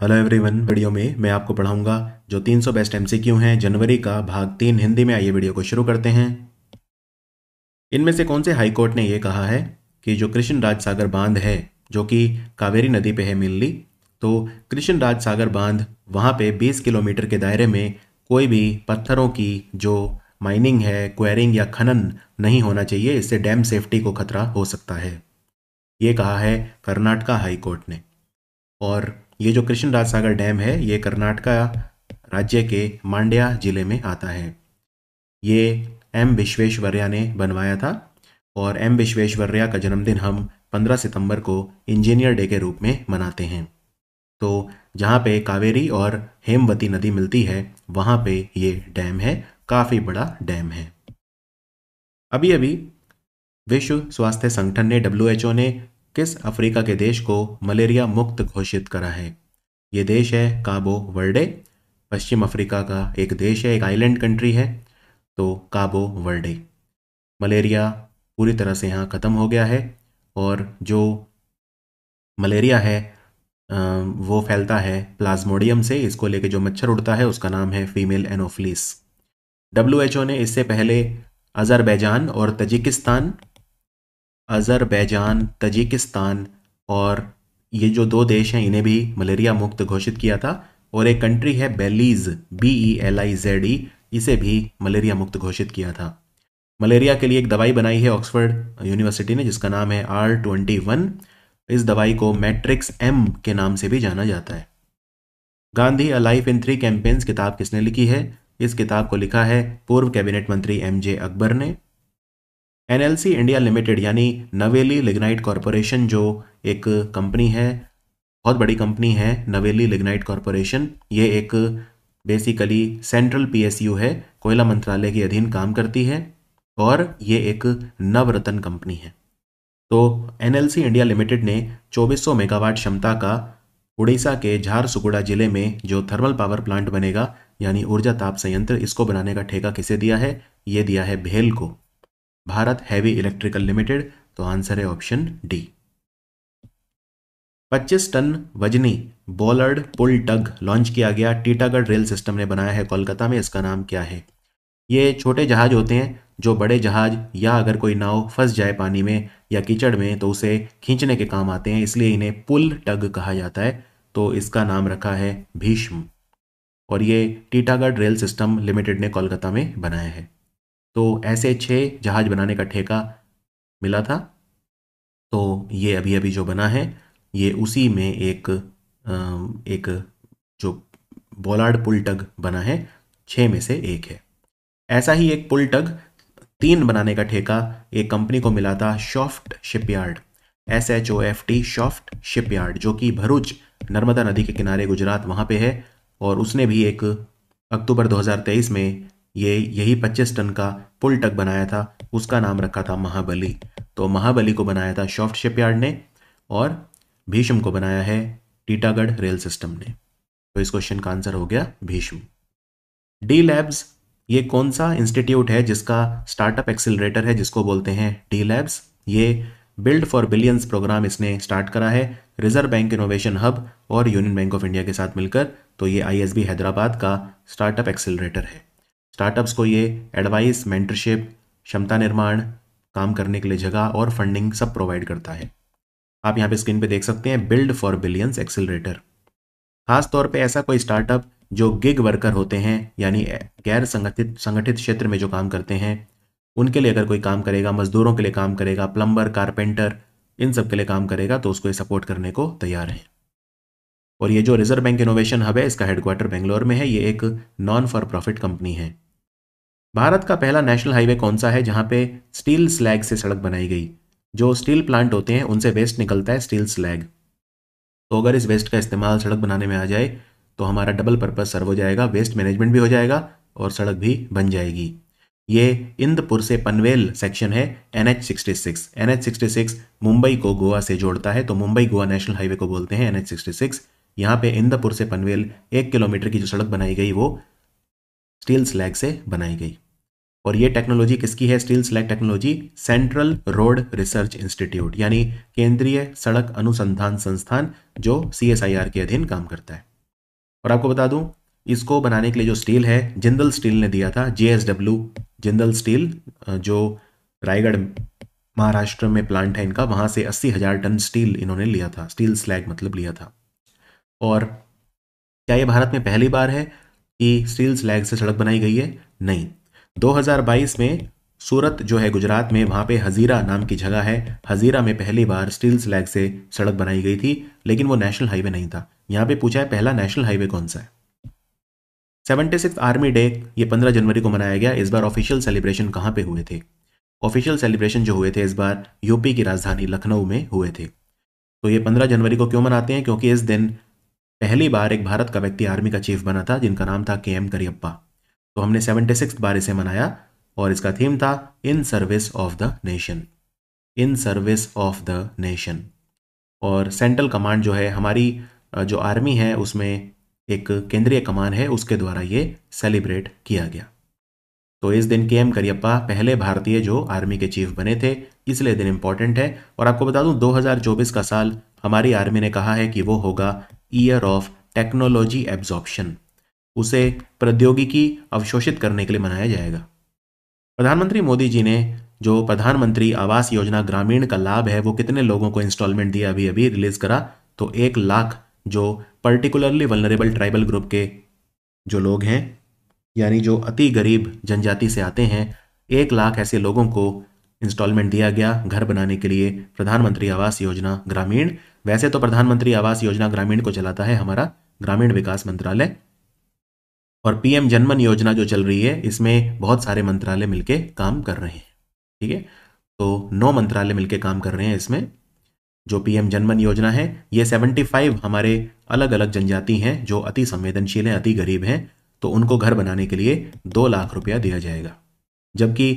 Hello everyone. Video में मैं आपको पढ़ाऊंगा जो 300 बेस्ट एमसीक्यू हैं जनवरी का भाग 3 हिंदी में। आइए वीडियो को शुरू करते हैं। इनमें से कौन से हाई कोर्ट ने यह कहा है कि जो कृष्ण राज सागर बांध है जो कि कावेरी नदी पे है मेनली, तो कृष्ण राज सागर बांध वहाँ पे 20 किलोमीटर के दायरे में कोई भी पत्थरों की जो माइनिंग है, क्वेरिंग या खनन नहीं होना चाहिए। इससे डैम सेफ्टी को खतरा हो सकता है। ये कहा है कर्नाटका हाई कोर्ट ने। और ये जो कृष्णराज सागर डैम है ये कर्नाटका राज्य के मांड्या जिले में आता है। ये एम विश्वेश्वरैया ने बनवाया था और एम विश्वेश्वरैया का जन्मदिन हम 15 सितंबर को इंजीनियर डे के रूप में मनाते हैं। तो जहाँ पे कावेरी और हेमवती नदी मिलती है वहाँ पे ये डैम है, काफ़ी बड़ा डैम है। अभी अभी विश्व स्वास्थ्य संगठन ने WHO ने किस अफ्रीका के देश को मलेरिया मुक्त घोषित करा है? ये देश है काबो वर्डे। पश्चिम अफ्रीका का एक देश है, एक आइलैंड कंट्री है। तो काबो वर्डे। मलेरिया पूरी तरह से यहाँ ख़त्म हो गया है और जो मलेरिया है वो फैलता है प्लाज्मोडियम से। इसको लेके जो मच्छर उड़ता है उसका नाम है फीमेल एनोफ्लिस। WHO ने इससे पहले अज़रबैजान, तजिकिस्तान और ये जो दो देश हैं इन्हें भी मलेरिया मुक्त घोषित किया था। और एक कंट्री है बेलीज़, BELIZE, इसे भी मलेरिया मुक्त घोषित किया था। मलेरिया के लिए एक दवाई बनाई है ऑक्सफोर्ड यूनिवर्सिटी ने जिसका नाम है R21। इस दवाई को मैट्रिक्स M के नाम से भी जाना जाता है। Gandhi a life in 3 campaigns किताब किसने लिखी है? इस किताब को लिखा है पूर्व कैबिनेट मंत्री MJ अकबर ने। NLC इंडिया लिमिटेड यानी नवेली लिग्नाइट कॉरपोरेशन जो एक कंपनी है, बहुत बड़ी कंपनी है नवेली लिग्नाइट कॉरपोरेशन। ये एक बेसिकली सेंट्रल PSU है, कोयला मंत्रालय के अधीन काम करती है और ये एक नवरत्न कंपनी है। तो NLC इंडिया लिमिटेड ने 2400 मेगावाट क्षमता का उड़ीसा के झारसुगुड़ा जिले में जो थर्मल पावर प्लांट बनेगा यानी ऊर्जा ताप संयंत्र, इसको बनाने का ठेका किसे दिया है? ये दिया है भेल को, भारत हैवी इलेक्ट्रिकल लिमिटेड। तो आंसर है ऑप्शन डी। 25 टन वजनी बोलर्ड पुल टग लॉन्च किया गया, टीटागढ़ रेल सिस्टम ने बनाया है कोलकाता में। इसका नाम क्या है? ये छोटे जहाज होते हैं जो बड़े जहाज या अगर कोई नाव फंस जाए पानी में या कीचड़ में तो उसे खींचने के काम आते हैं, इसलिए इन्हें पुल टग कहा जाता है। तो इसका नाम रखा है भीष्म और ये टीटागढ़ रेल सिस्टम लिमिटेड ने कोलकाता में बनाया है। तो ऐसे 6 जहाज बनाने का ठेका मिला था। तो ये अभी अभी जो बना है ये उसी में एक जो बोलार्ड पुल टग बना है 6 में से एक है। ऐसा ही एक पुल टग 3 बनाने का ठेका एक कंपनी को मिला था, soft shipyard, SHOFT soft shipyard, जो कि भरूच नर्मदा नदी के किनारे गुजरात वहाँ पे है। और उसने भी एक अक्टूबर 2023 में यही 25 टन का पुल टग बनाया था, उसका नाम रखा था महाबली। तो महाबली को बनाया था सॉफ्ट शिपयार्ड ने और भीष्म को बनाया है टीटागढ़ रेल सिस्टम ने। तो इस क्वेश्चन का आंसर हो गया भीष्म। डी लैब्स ये कौन सा इंस्टीट्यूट है जिसका स्टार्टअप एक्सिलरेटर है जिसको बोलते हैं डी लैब्स? ये बिल्ड फॉर बिलियंस प्रोग्राम इसने स्टार्ट करा है रिजर्व बैंक इनोवेशन हब और यूनियन बैंक ऑफ इंडिया के साथ मिलकर। तो ये ISB हैदराबाद का स्टार्टअप एक्सिलरेटर है। स्टार्टअप्स को ये एडवाइस, मेंटरशिप, क्षमता निर्माण, काम करने के लिए जगह और फंडिंग सब प्रोवाइड करता है। आप यहाँ पे स्क्रीन पे देख सकते हैं बिल्ड फॉर बिलियंस एक्सिलरेटर। खास तौर पे ऐसा कोई स्टार्टअप जो गिग वर्कर होते हैं यानी गैर संगठित क्षेत्र में जो काम करते हैं उनके लिए अगर कोई काम करेगा, मजदूरों के लिए काम करेगा, प्लम्बर, कारपेंटर, इन सब के लिए काम करेगा, तो उसको ये सपोर्ट करने को तैयार है। और ये जो रिजर्व बैंक इनोवेशन हब है इसका हेडक्वार्टर बेंगलोर में है। ये एक नॉन फॉर प्रॉफिट कंपनी है। भारत का पहला नेशनल हाईवे कौन सा है जहां पे स्टील स्लैग से सड़क बनाई गई? जो स्टील प्लांट होते हैं उनसे वेस्ट निकलता है स्टील स्लैग। तो अगर इस वेस्ट का इस्तेमाल सड़क बनाने में आ जाए तो हमारा डबल पर्पस सर्व हो जाएगा, वेस्ट मैनेजमेंट भी हो जाएगा और सड़क भी बन जाएगी। ये इंदपुर से पनवेल सेक्शन है NH66। NH66 मुंबई को गोवा से जोड़ता है, तो मुंबई गोवा नेशनल हाईवे को बोलते हैं NH66। यहाँ पे इंदपुर से पनवेल 1 किलोमीटर की जो सड़क बनाई गई वो स्टील स्लैग से बनाई गई। और ये टेक्नोलॉजी किसकी है? Steel slag technology central road research institute यानी केंद्रीय सड़क अनुसंधान संस्थान, जो CSIR के अधीन काम करता है। और आपको बता दूं, इसको बनाने के लिए जो स्टील है जिंदल स्टील ने दिया था, JSW जिंदल स्टील, जो रायगढ़ महाराष्ट्र में प्लांट है इनका, वहां से 80,000 टन स्टील इन्होंने लिया था, स्टील स्लैग मतलब लिया था। और क्या ये भारत में पहली बार है कि स्टील स्लैग से सड़क बनाई गई है? नहीं। 2022 में सूरत जो है गुजरात में, वहां पे हजीरा नाम की जगह है, हजीरा में पहली बार स्टील स्लैग से सड़क बनाई गई थी, लेकिन वो नेशनल हाईवे नहीं था। यहां पे पूछा है पहला नेशनल हाईवे कौन सा है? 76 आर्मी डे ये 15 जनवरी को मनाया गया। इस बार ऑफिशियल सेलिब्रेशन कहाँ पे हुए थे? ऑफिशियल सेलिब्रेशन जो हुए थे इस बार यूपी की राजधानी लखनऊ में हुए थे। तो ये 15 जनवरी को क्यों मनाते हैं? क्योंकि इस दिन पहली बार एक भारत का व्यक्ति आर्मी का चीफ बना था, जिनका नाम था KM करियप्पा। तो हमने 76 बार इसे मनाया और इसका थीम था in service of the nation, in service of the nation. और सेंट्रल कमांड जो है हमारी, जो आर्मी है उसमें एक केंद्रीय कमान है, उसके द्वारा ये सेलिब्रेट किया गया। तो इस दिन KM करियप्पा पहले भारतीय जो आर्मी के चीफ बने थे, इसलिए दिन इंपॉर्टेंट है। और आपको बता दूं 2024 का साल हमारी आर्मी ने कहा है कि वो होगा ईयर ऑफ टेक्नोलॉजी एब्जॉर्प्शन, उसे प्रौद्योगिकी अवशोषित करने के लिए मनाया जाएगा। प्रधानमंत्री मोदी जी ने जो प्रधानमंत्री आवास योजना ग्रामीण का लाभ है वो कितने लोगों को इंस्टॉलमेंट दिया, अभी अभी रिलीज करा? तो 1 लाख जो पर्टिकुलरली वल्नरेबल ट्राइबल ग्रुप के जो लोग हैं, यानी जो अति गरीब जनजाति से आते हैं, 1 लाख ऐसे लोगों को इंस्टॉलमेंट दिया गया घर बनाने के लिए, प्रधानमंत्री आवास योजना ग्रामीण। वैसे तो प्रधानमंत्री आवास योजना ग्रामीण को चलाता है हमारा ग्रामीण विकास मंत्रालय, और PM जनमन योजना जो चल रही है इसमें बहुत सारे मंत्रालय मिलके काम कर रहे हैं। ठीक है, तो 9 मंत्रालय मिलके काम कर रहे हैं इसमें। जो PM जनमन योजना है ये 75 हमारे अलग अलग जनजाति हैं जो अति संवेदनशील हैं, अति गरीब हैं, तो उनको घर बनाने के लिए 2 लाख रुपया दिया जाएगा। जबकि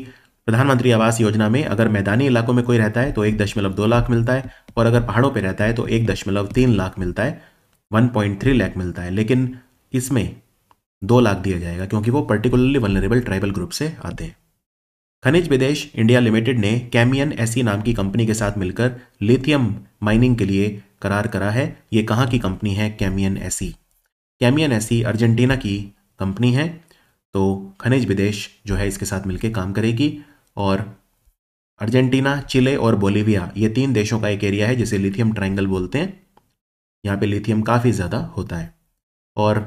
प्रधानमंत्री आवास योजना में अगर मैदानी इलाकों में कोई रहता है तो 1.2 लाख मिलता है, और अगर पहाड़ों पर रहता है तो 1.3 लाख मिलता है, 1.3 लाख मिलता है। लेकिन इसमें 2 लाख दिया जाएगा क्योंकि वो पर्टिकुलरली वल्नरेबल ट्राइबल ग्रुप से आते हैं। खनिज विदेश इंडिया लिमिटेड ने कैमियन SE नाम की कंपनी के साथ मिलकर लिथियम माइनिंग के लिए करार करा है। ये कहाँ की कंपनी है? कैमियन SE। कैमियन SE अर्जेंटीना की कंपनी है, तो खनिज विदेश जो है इसके साथ मिलकर काम करेगी। और अर्जेंटीना, चिले और बोलीविया ये 3 देशों का एक एरिया है जिसे लिथियम ट्रायंगल बोलते हैं। यहाँ पे लिथियम काफ़ी ज़्यादा होता है। और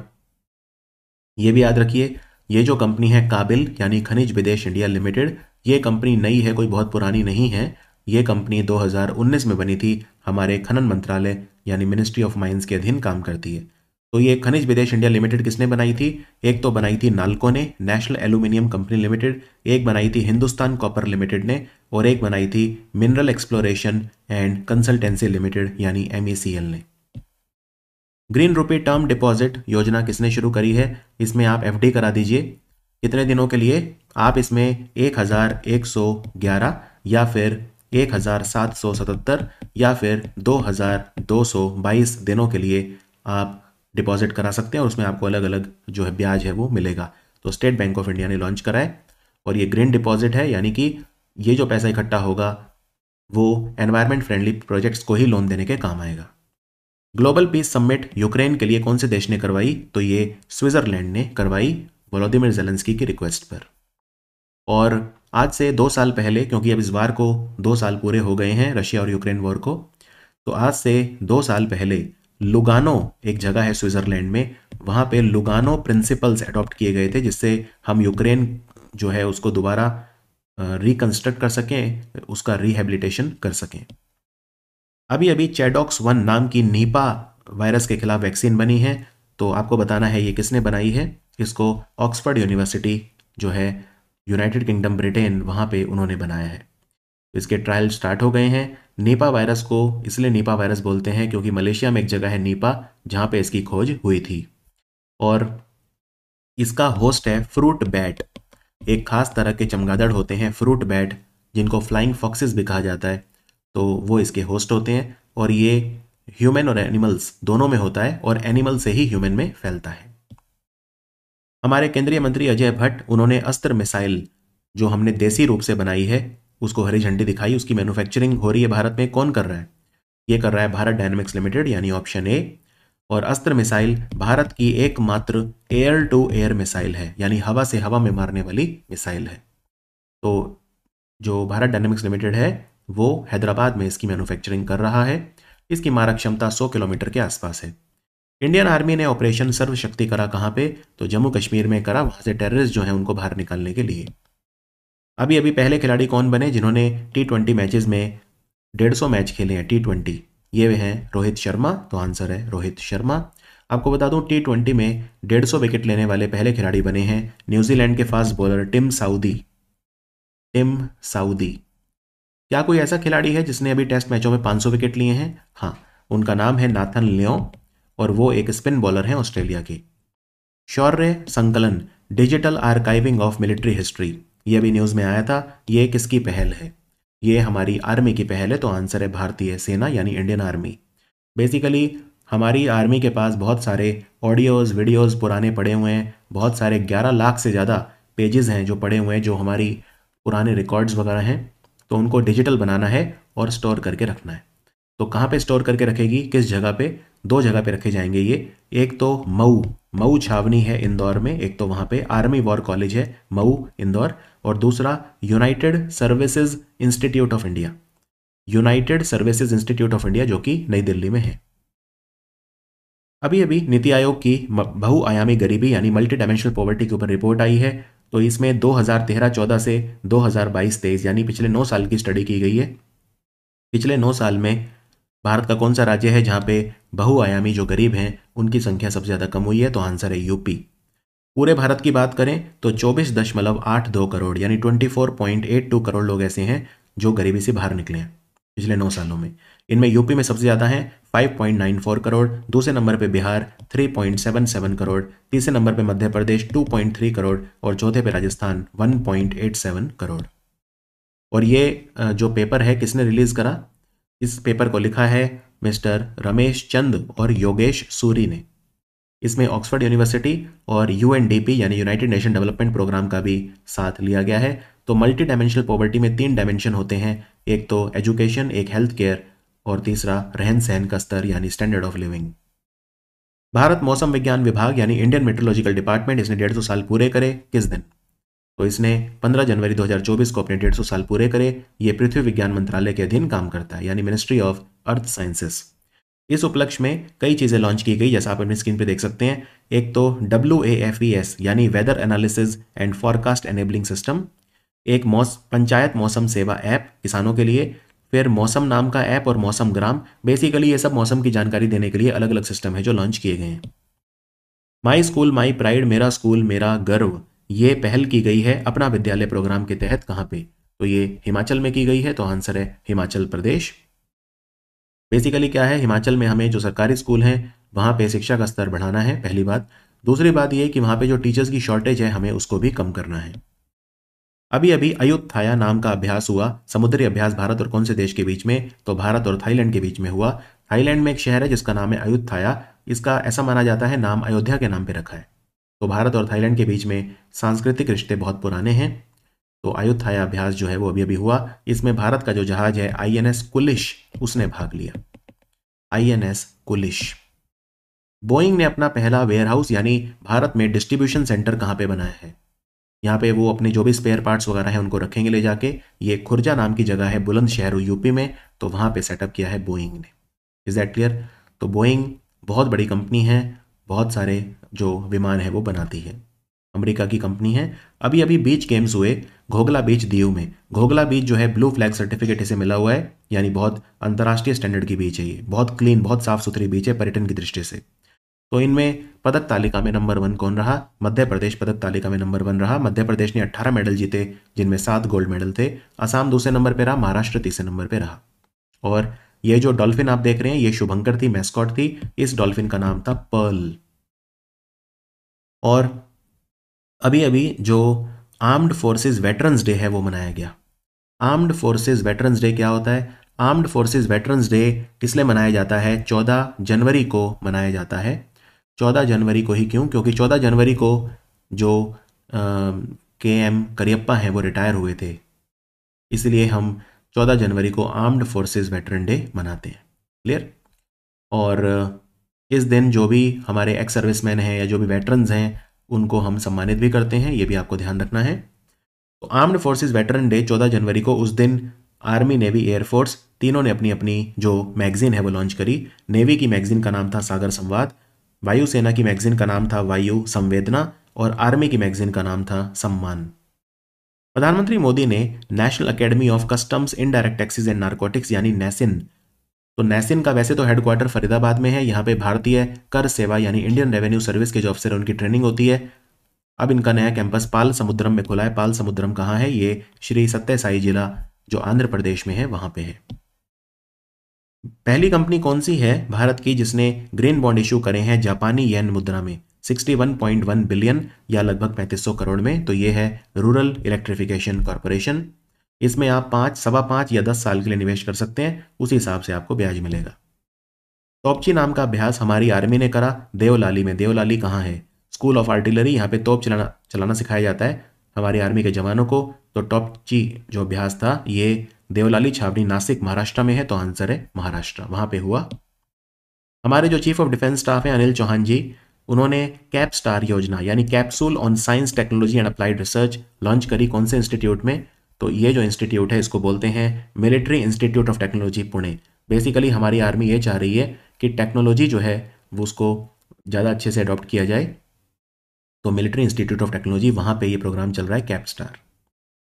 ये भी याद रखिए, ये जो कंपनी है काबिल यानी खनिज विदेश इंडिया लिमिटेड, ये कंपनी नई है, कोई बहुत पुरानी नहीं है। ये कंपनी 2019 में बनी थी, हमारे खनन मंत्रालय यानी मिनिस्ट्री ऑफ माइंस के अधीन काम करती है। तो ये खनिज विदेश इंडिया लिमिटेड किसने बनाई थी? एक तो बनाई थी नाल्को ने, नेशनल एल्यूमिनियम कंपनी लिमिटेड, एक बनाई थी हिंदुस्तान कॉपर लिमिटेड ने, और एक बनाई थी mineral exploration and consultancy limited यानी MECL ने। ग्रीन रुपी टर्म डिपॉजिट योजना किसने शुरू करी है? इसमें आप FD करा दीजिए। कितने दिनों के लिए? आप इसमें 1111 या फिर 1777 या फिर 2222 दिनों के लिए आप डिपॉजिट करा सकते हैं, और उसमें आपको अलग अलग जो है ब्याज है वो मिलेगा। तो स्टेट बैंक ऑफ इंडिया ने लॉन्च करा है, और ये ग्रीन डिपॉजिट है, यानी कि ये जो पैसा इकट्ठा होगा वो एनवायरमेंट फ्रेंडली प्रोजेक्ट्स को ही लोन देने के काम आएगा। ग्लोबल पीस समिट यूक्रेन के लिए कौन से देश ने करवाई? तो ये स्विट्जरलैंड ने करवाई वोलोदिमिर ज़ेलेंस्की की रिक्वेस्ट पर। और आज से 2 साल पहले, क्योंकि अब इस बार को 2 साल पूरे हो गए हैं रशिया और यूक्रेन वॉर को, तो आज से 2 साल पहले लुगानो एक जगह है स्विट्जरलैंड में, वहाँ पे लुगानो प्रिंसिपल्स अडॉप्ट किए गए थे जिससे हम यूक्रेन जो है उसको दोबारा रिकंस्ट्रक्ट कर सकें, उसका रिहेबिलिटेशन कर सकें। अभी अभी चैडॉक्स 1 नाम की नीपा वायरस के खिलाफ वैक्सीन बनी है, तो आपको बताना है ये किसने बनाई है। इसको ऑक्सफोर्ड यूनिवर्सिटी जो है यूनाइटेड किंगडम ब्रिटेन, वहाँ पे उन्होंने बनाया है। इसके ट्रायल स्टार्ट हो गए हैं। नीपा वायरस को इसलिए नीपा वायरस बोलते हैं क्योंकि मलेशिया में एक जगह है नीपा जहाँ पे इसकी खोज हुई थी, और इसका होस्ट है फ्रूट बैट। एक खास तरह के चमगादड़ होते हैं फ्रूट बैट, जिनको फ्लाइंग फॉक्सेस भी कहा जाता है, तो वो इसके होस्ट होते हैं। और ये ह्यूमन और एनिमल्स दोनों में होता है, और एनिमल से ही ह्यूमन में फैलता है। हमारे केंद्रीय मंत्री अजय भट्ट, उन्होंने अस्त्र मिसाइल जो हमने देसी रूप से बनाई है उसको हरी झंडी दिखाई, उसकी मैन्युफैक्चरिंग हो रही है भारत में, कौन कर रहा है? ये कर रहा है भारत डायनेमिक्स लिमिटेड, यानी ऑप्शन ए। और अस्त्र मिसाइल भारत की एकमात्र एयर टू एयर मिसाइल है, यानी हवा से हवा में मारने वाली मिसाइल है। तो जो भारत डायनेमिक्स लिमिटेड है वो हैदराबाद में इसकी मैन्युफैक्चरिंग कर रहा है। इसकी मारक क्षमता 100 किलोमीटर के आसपास है। इंडियन आर्मी ने ऑपरेशन सर्वशक्ति करा कहाँ पे? तो जम्मू कश्मीर में करा, वहां से टेररिस्ट जो है उनको बाहर निकालने के लिए। अभी अभी पहले खिलाड़ी कौन बने जिन्होंने T20 मैचेस में 150 मैच खेले हैं T20? ये हैं रोहित शर्मा, तो आंसर है रोहित शर्मा। आपको बता दूं T20 में 150 विकेट लेने वाले पहले खिलाड़ी बने हैं न्यूजीलैंड के fast bowler Tim Southee. Tim Southee. क्या कोई ऐसा खिलाड़ी है जिसने अभी टेस्ट मैचों में 500 विकेट लिए हैं? हाँ, उनका नाम है नाथन लियो और वो एक स्पिन बॉलर हैं ऑस्ट्रेलिया के। शौर्य संकलन, digital archiving of military history, ये अभी न्यूज़ में आया था। ये किसकी पहल है? ये हमारी आर्मी की पहल है, तो आंसर है भारतीय सेना यानी इंडियन आर्मी। बेसिकली हमारी आर्मी के पास बहुत सारे ऑडियोज़ वीडियोज़ पुराने पड़े हुए हैं, बहुत सारे 11 लाख से ज़्यादा पेजेस हैं जो पड़े हुए हैं, जो हमारी पुराने रिकॉर्ड्स वगैरह हैं। तो उनको डिजिटल बनाना है और स्टोर करके रखना है। तो कहाँ पे स्टोर करके रखेगी, किस जगह पे? 2 जगह पे रखे जाएंगे ये। एक तो मऊ छावनी है इंदौर में, एक तो वहाँ पे आर्मी वॉर कॉलेज है मऊ इंदौर, और दूसरा United services institute of India, United services institute of India जो कि नई दिल्ली में है। अभी अभी नीति आयोग की बहुआयामी गरीबी यानी मल्टी डायमेंशनल पॉवर्टी के ऊपर रिपोर्ट आई है। तो इसमें 2013-14 से 2022-23 यानी पिछले 9 साल की स्टडी की गई है। पिछले 9 साल में भारत का कौन सा राज्य है जहां पे बहुआयामी जो गरीब हैं उनकी संख्या सबसे ज़्यादा कम हुई है? तो आंसर है यूपी। पूरे भारत की बात करें तो 24.82 करोड़ यानी 24.82 करोड़ लोग ऐसे हैं जो गरीबी से बाहर निकले हैं पिछले 9 सालों में। इनमें यूपी में सबसे ज़्यादा हैं 5.94 करोड़, दूसरे नंबर पे बिहार 3.77 करोड़, तीसरे नंबर पे मध्य प्रदेश 2.3 करोड़ और चौथे पे राजस्थान 1.87 करोड़। और ये जो पेपर है किसने रिलीज़ करा? इस पेपर को लिखा है मिस्टर रमेश चंद और योगेश सूरी ने। इसमें ऑक्सफोर्ड यूनिवर्सिटी और UNDP यानी यूनाइटेड नेशन डेवलपमेंट प्रोग्राम का भी साथ लिया गया है। तो मल्टी डायमेंशनल पॉवर्टी में 3 डायमेंशन होते हैं, एक तो एजुकेशन, एक हेल्थ केयर और तीसरा रहन सहन का स्तर यानी स्टैंडर्ड ऑफ लिविंग। भारत मौसम विज्ञान विभाग यानी इंडियन मेट्रोलॉजिकल डिपार्टमेंट, इसने 150 साल पूरे करे किस दिन? तो इसने 15 जनवरी 2024 को अपने 150 साल पूरे करे। ये पृथ्वी विज्ञान मंत्रालय के अधीन काम करता है यानी मिनिस्ट्री ऑफ अर्थ साइंसेस। इस उपलक्ष्य में कई चीज़ें लॉन्च की गई, जैसा आप अपनी स्क्रीन पे देख सकते हैं। एक तो WAFES यानी weather analysis and forecast enabling system, एक पंचायत मौसम सेवा ऐप किसानों के लिए, फिर मौसम नाम का ऐप और मौसम ग्राम। बेसिकली ये सब मौसम की जानकारी देने के लिए अलग अलग सिस्टम है जो लॉन्च किए गए हैं। माई स्कूल माई प्राइड, मेरा स्कूल मेरा गर्व, ये पहल की गई है अपना विद्यालय प्रोग्राम के तहत। कहाँ पे? तो ये हिमाचल में की गई है, तो आंसर है हिमाचल प्रदेश। बेसिकली क्या है, हिमाचल में हमें जो सरकारी स्कूल हैं वहाँ पे शिक्षा का स्तर बढ़ाना है, पहली बात। दूसरी बात ये कि वहाँ पे जो टीचर्स की शॉर्टेज है हमें उसको भी कम करना है। अभी अभी अयुत्थाया नाम का अभ्यास हुआ, समुद्री अभ्यास भारत और कौन से देश के बीच में? तो भारत और थाईलैंड के बीच में हुआ। थाईलैंड में एक शहर है जिसका नाम है अयुत्थाया, इसका ऐसा माना जाता है नाम अयोध्या के नाम पे रखा है। तो भारत और थाईलैंड के बीच में सांस्कृतिक रिश्ते बहुत पुराने हैं। तो अयुत्थाया अभ्यास जो है वो अभी अभी हुआ। इसमें भारत का जो जहाज है INS कुलिश, उसने भाग लिया। INS कुलिश। बोइंग ने अपना पहला वेयरहाउस यानी भारत में डिस्ट्रीब्यूशन सेंटर कहाँ पे बनाया है? यहाँ पे वो अपने जो भी स्पेयर पार्ट्स वगैरह हैं उनको रखेंगे ले जाके। ये खुर्जा नाम की जगह है बुलंदशहर यूपी में, तो वहाँ पे सेटअप किया है बोइंग ने। Is that clear? तो बोइंग बहुत बड़ी कंपनी है, बहुत सारे जो विमान है वो बनाती है, अमेरिका की कंपनी है। अभी अभी बीच गेम्स हुए घोघला बीच दीव में। घोघला बीच जो है ब्लू फ्लैग सर्टिफिकेट इसे मिला हुआ है, यानी बहुत अंतर्राष्ट्रीय स्टैंडर्ड की बीच है। ये बहुत क्लीन, बहुत साफ सुथरी बीच है पर्यटन की दृष्टि से। तो इनमें पदक तालिका में नंबर 1 कौन रहा? मध्य प्रदेश पदक तालिका में नंबर 1 रहा। मध्य प्रदेश ने 18 मेडल जीते जिनमें 7 गोल्ड मेडल थे। असम दूसरे नंबर पे रहा, महाराष्ट्र तीसरे नंबर पे रहा। और ये जो डॉल्फिन आप देख रहे हैं ये शुभंकर थी, मैस्कॉट थी। इस डॉल्फिन का नाम था पर्ल। और अभी अभी जो आर्म्ड फोर्सेस वेटरन्स डे है वो मनाया गया। आर्म्ड फोर्सेस वेटरन्स डे क्या होता है? आर्म्ड फोर्सेस वेटरन्स डे किस लिए मनाया जाता है? 14 जनवरी को मनाया जाता है। 14 जनवरी को ही क्यों? क्योंकि 14 जनवरी को जो KM करियप्पा हैं वो रिटायर हुए थे, इसलिए हम 14 जनवरी को आर्म्ड फोर्सेस वेटरन डे मनाते हैं। क्लियर? और इस दिन जो भी हमारे एक्स सर्विसमैन हैं या जो भी वेटरन्स हैं उनको हम सम्मानित भी करते हैं, ये भी आपको ध्यान रखना है। तो आर्म्ड फोर्सेस वेटरन डे 14 जनवरी को, उस दिन आर्मी, नेवी, एयरफोर्स तीनों ने अपनी अपनी जो मैगजीन है वो लॉन्च करी। नेवी की मैगजीन का नाम था सागर संवाद, वायुसेना की मैगजीन का नाम था वायु संवेदना और आर्मी की मैगजीन का नाम था सम्मान। प्रधानमंत्री मोदी ने national academy of customs indirect taxes and narcotics यानी नैसिन, तो नैसिन का वैसे तो हेडक्वार्टर फरीदाबाद में है, यहाँ पे भारतीय कर सेवा यानी इंडियन रेवेन्यू सर्विस के जो अफसर हैं उनकी ट्रेनिंग होती है। अब इनका नया कैंपस पाल समुद्रम में खुला है। पाल समुद्रम कहाँ है? ये श्री सत्य साई जिला जो आंध्र प्रदेश में है वहां पे है। पहली कंपनी कौन सी है भारत की जिसने ग्रीन बॉन्ड इशू करे हैं जापानी येन मुद्रा में 61.1 बिलियन या लगभग 3500 करोड़ में? तो ये है रूरल इलेक्ट्रिफिकेशन कॉरपोरेशन। इसमें आप 5, सवा 5 या 10 साल के लिए निवेश कर सकते हैं, उसी हिसाब से आपको ब्याज मिलेगा। तोपची नाम का अभ्यास हमारी आर्मी ने करा देवलाली में। देवलाली कहाँ है? स्कूल ऑफ आर्टिलरी, यहाँ पे तोप चलाना सिखाया जाता है हमारी आर्मी के जवानों को। तो टॉपची जो अभ्यास था ये देवलाली छावनी नासिक महाराष्ट्र में है, तो आंसर है महाराष्ट्र, वहां पे हुआ। हमारे जो चीफ ऑफ डिफेंस स्टाफ हैं अनिल चौहान जी, उन्होंने कैप स्टार योजना यानी capsule on science technology and applied research launch करी। कौन से इंस्टीट्यूट में? तो ये जो इंस्टीट्यूट है इसको बोलते हैं military institute of technology Pune. Basically हमारी आर्मी ये चाह रही है कि टेक्नोलॉजी जो है वो उसको ज़्यादा अच्छे से अडॉप्ट किया जाए, तो मिलिट्री इंस्टीट्यूट ऑफ टेक्नोलॉजी वहाँ पे ये प्रोग्राम चल रहा है कैप स्टार,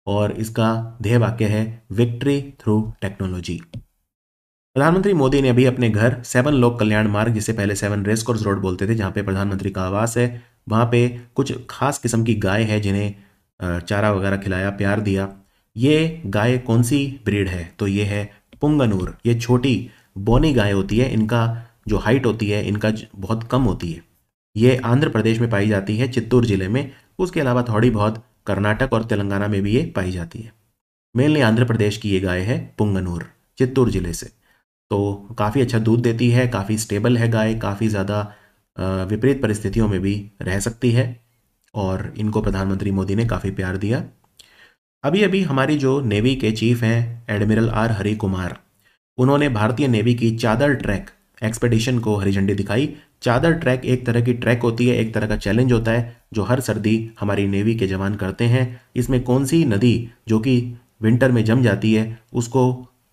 और इसका ध्येय वाक्य है विक्ट्री थ्रू टेक्नोलॉजी। प्रधानमंत्री मोदी ने अभी अपने घर 7 लोक कल्याण मार्ग, जिसे पहले 7 रेस कोर्स रोड बोलते थे, जहाँ पे प्रधानमंत्री का आवास है, वहाँ पे कुछ खास किस्म की गाय है जिन्हें चारा वगैरह खिलाया, प्यार दिया। ये गाय कौन सी ब्रीड है? तो ये है पुंगनूर। ये छोटी बोनी गाय होती है, इनका जो हाइट होती है इनका बहुत कम होती है। ये आंध्र प्रदेश में पाई जाती है, चित्तूर जिले में। उसके अलावा थोड़ी बहुत कर्नाटक और तेलंगाना में भी ये पाई जाती है। मेनली आंध्र प्रदेश की ये गाय है पुंगनूर, चित्तूर जिले से। तो काफ़ी अच्छा दूध देती है, काफ़ी स्टेबल है गाय, काफ़ी ज़्यादा विपरीत परिस्थितियों में भी रह सकती है, और इनको प्रधानमंत्री मोदी ने काफ़ी प्यार दिया। अभी अभी हमारी जो नेवी के चीफ हैं एडमिरल आर हरि कुमार, उन्होंने भारतीय नेवी की चादर ट्रैक एक्सपेडिशन को हरी झंडी दिखाई। चादर ट्रैक एक तरह की ट्रैक होती है, एक तरह का चैलेंज होता है जो हर सर्दी हमारी नेवी के जवान करते हैं। इसमें कौन सी नदी जो कि विंटर में जम जाती है उसको